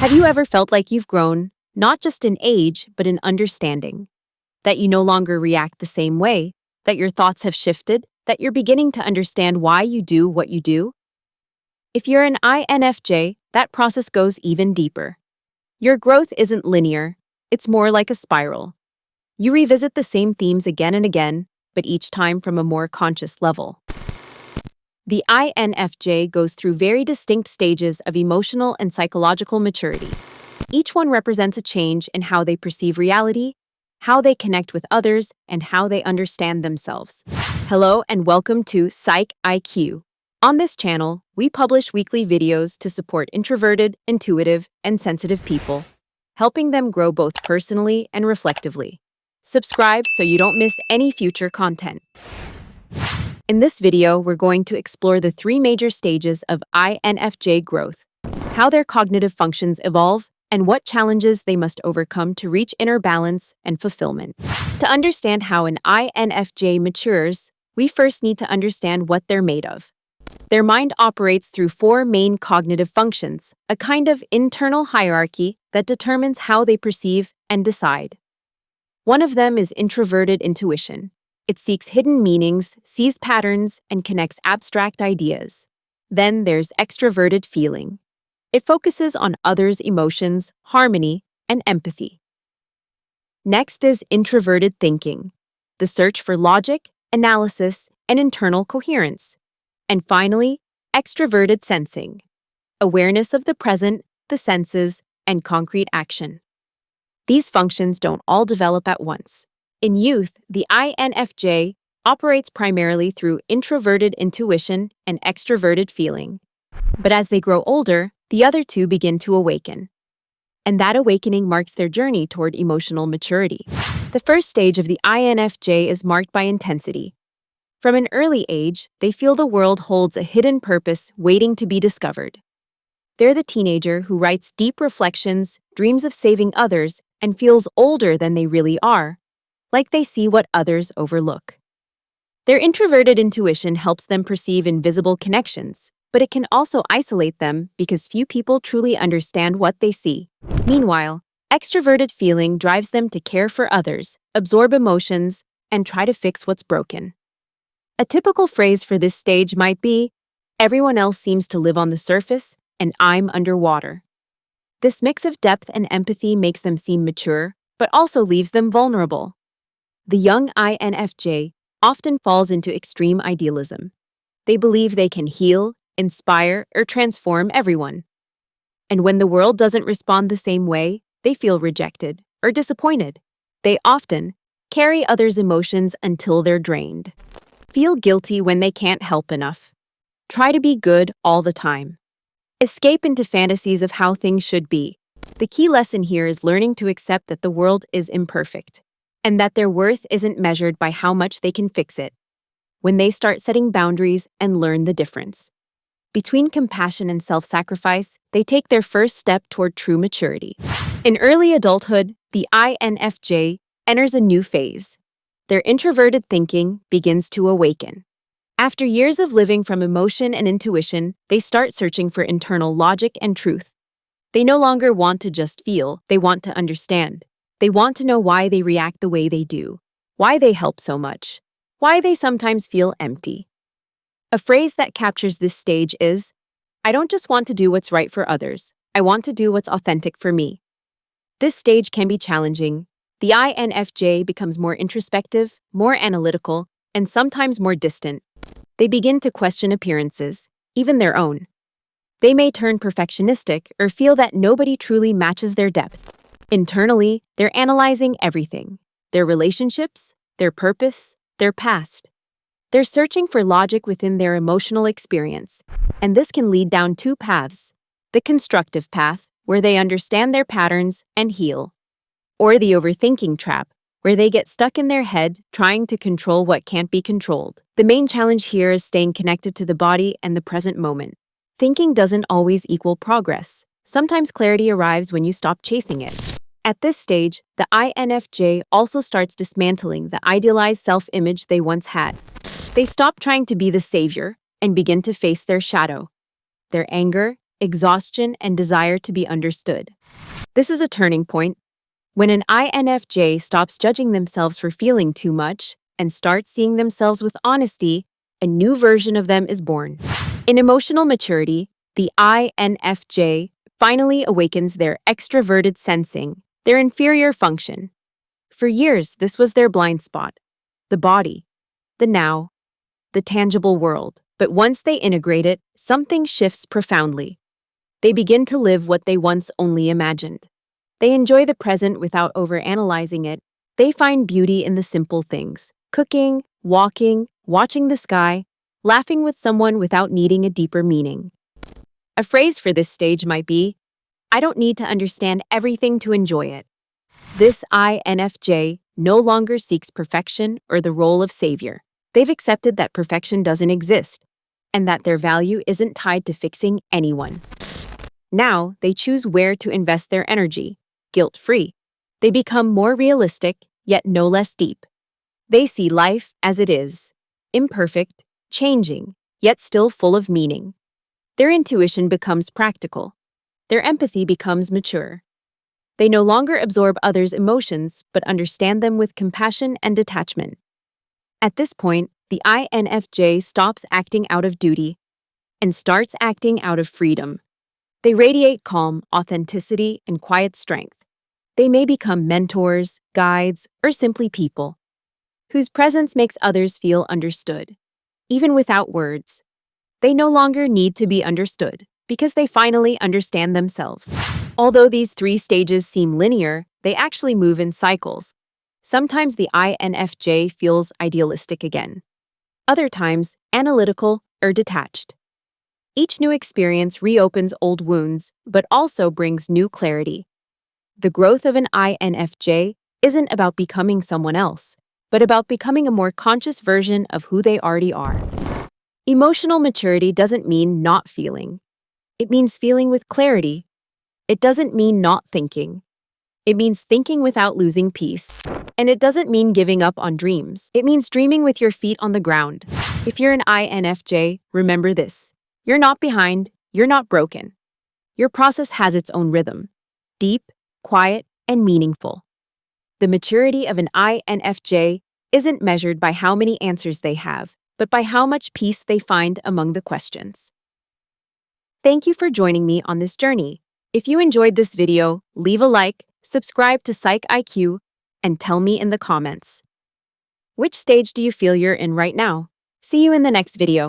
Have you ever felt like you've grown, not just in age, but in understanding? That you no longer react the same way, that your thoughts have shifted, that you're beginning to understand why you do what you do? If you're an INFJ, that process goes even deeper. Your growth isn't linear, it's more like a spiral. You revisit the same themes again and again, but each time from a more conscious level. The INFJ goes through very distinct stages of emotional and psychological maturity. Each one represents a change in how they perceive reality, how they connect with others, and how they understand themselves. Hello and welcome to Psych IQ. On this channel, we publish weekly videos to support introverted, intuitive, and sensitive people, helping them grow both personally and reflectively. Subscribe so you don't miss any future content. In this video, we're going to explore the three major stages of INFJ growth, how their cognitive functions evolve, and what challenges they must overcome to reach inner balance and fulfillment. To understand how an INFJ matures, we first need to understand what they're made of. Their mind operates through four main cognitive functions, a kind of internal hierarchy that determines how they perceive and decide. One of them is introverted intuition. It seeks hidden meanings, sees patterns, and connects abstract ideas. Then there's extroverted feeling. It focuses on others' emotions, harmony, and empathy. Next is introverted thinking, the search for logic, analysis, and internal coherence. And finally, extroverted sensing, awareness of the present, the senses, and concrete action. These functions don't all develop at once. In youth, the INFJ operates primarily through introverted intuition and extroverted feeling. But as they grow older, the other two begin to awaken. And that awakening marks their journey toward emotional maturity. The first stage of the INFJ is marked by intensity. From an early age, they feel the world holds a hidden purpose waiting to be discovered. They're the teenager who writes deep reflections, dreams of saving others, and feels older than they really are, like they see what others overlook. Their introverted intuition helps them perceive invisible connections, but it can also isolate them because few people truly understand what they see. Meanwhile, extroverted feeling drives them to care for others, absorb emotions, and try to fix what's broken. A typical phrase for this stage might be, "Everyone else seems to live on the surface, and I'm underwater." This mix of depth and empathy makes them seem mature, but also leaves them vulnerable. The young INFJ often falls into extreme idealism. They believe they can heal, inspire, or transform everyone. And when the world doesn't respond the same way, they feel rejected or disappointed. They often carry others' emotions until they're drained. Feel guilty when they can't help enough. Try to be good all the time. Escape into fantasies of how things should be. The key lesson here is learning to accept that the world is imperfect, and that their worth isn't measured by how much they can fix it. When they start setting boundaries and learn the difference between compassion and self-sacrifice, they take their first step toward true maturity. In early adulthood, the INFJ enters a new phase. Their introverted thinking begins to awaken. After years of living from emotion and intuition, they start searching for internal logic and truth. They no longer want to just feel, they want to understand. They want to know why they react the way they do, why they help so much, why they sometimes feel empty. A phrase that captures this stage is, "I don't just want to do what's right for others, I want to do what's authentic for me." This stage can be challenging. The INFJ becomes more introspective, more analytical, and sometimes more distant. They begin to question appearances, even their own. They may turn perfectionistic or feel that nobody truly matches their depth. Internally, they're analyzing everything: their relationships, their purpose, their past. They're searching for logic within their emotional experience, and this can lead down two paths: the constructive path, where they understand their patterns and heal, or the overthinking trap, where they get stuck in their head trying to control what can't be controlled. The main challenge here is staying connected to the body and the present moment. Thinking doesn't always equal progress. Sometimes clarity arrives when you stop chasing it. At this stage, the INFJ also starts dismantling the idealized self-image they once had. They stop trying to be the savior and begin to face their shadow, their anger, exhaustion, and desire to be understood. This is a turning point when an INFJ stops judging themselves for feeling too much and starts seeing themselves with honesty. A new version of them is born. In emotional maturity, the INFJ finally awakens their extroverted sensing, their inferior function. For years, this was their blind spot, the body, the now, the tangible world. But once they integrate it, something shifts profoundly. They begin to live what they once only imagined. They enjoy the present without overanalyzing it. They find beauty in the simple things: cooking, walking, watching the sky, laughing with someone without needing a deeper meaning. A phrase for this stage might be, "I don't need to understand everything to enjoy it." This INFJ no longer seeks perfection or the role of savior. They've accepted that perfection doesn't exist and that their value isn't tied to fixing anyone. Now, they choose where to invest their energy, guilt-free. They become more realistic, yet no less deep. They see life as it is, imperfect, changing, yet still full of meaning. Their intuition becomes practical. Their empathy becomes mature. They no longer absorb others' emotions, but understand them with compassion and detachment. At this point, the INFJ stops acting out of duty and starts acting out of freedom. They radiate calm, authenticity, and quiet strength. They may become mentors, guides, or simply people whose presence makes others feel understood, even without words. They no longer need to be understood because they finally understand themselves. Although these three stages seem linear, they actually move in cycles. Sometimes the INFJ feels idealistic again. Other times, analytical or detached. Each new experience reopens old wounds, but also brings new clarity. The growth of an INFJ isn't about becoming someone else, but about becoming a more conscious version of who they already are. Emotional maturity doesn't mean not feeling. It means feeling with clarity. It doesn't mean not thinking. It means thinking without losing peace. And it doesn't mean giving up on dreams. It means dreaming with your feet on the ground. If you're an INFJ, remember this. You're not behind. You're not broken. Your process has its own rhythm. Deep, quiet, and meaningful. The maturity of an INFJ isn't measured by how many answers they have, but by how much peace they find among the questions. Thank you for joining me on this journey. If you enjoyed this video, leave a like, subscribe to Psych IQ, and tell me in the comments. Which stage do you feel you're in right now? See you in the next video.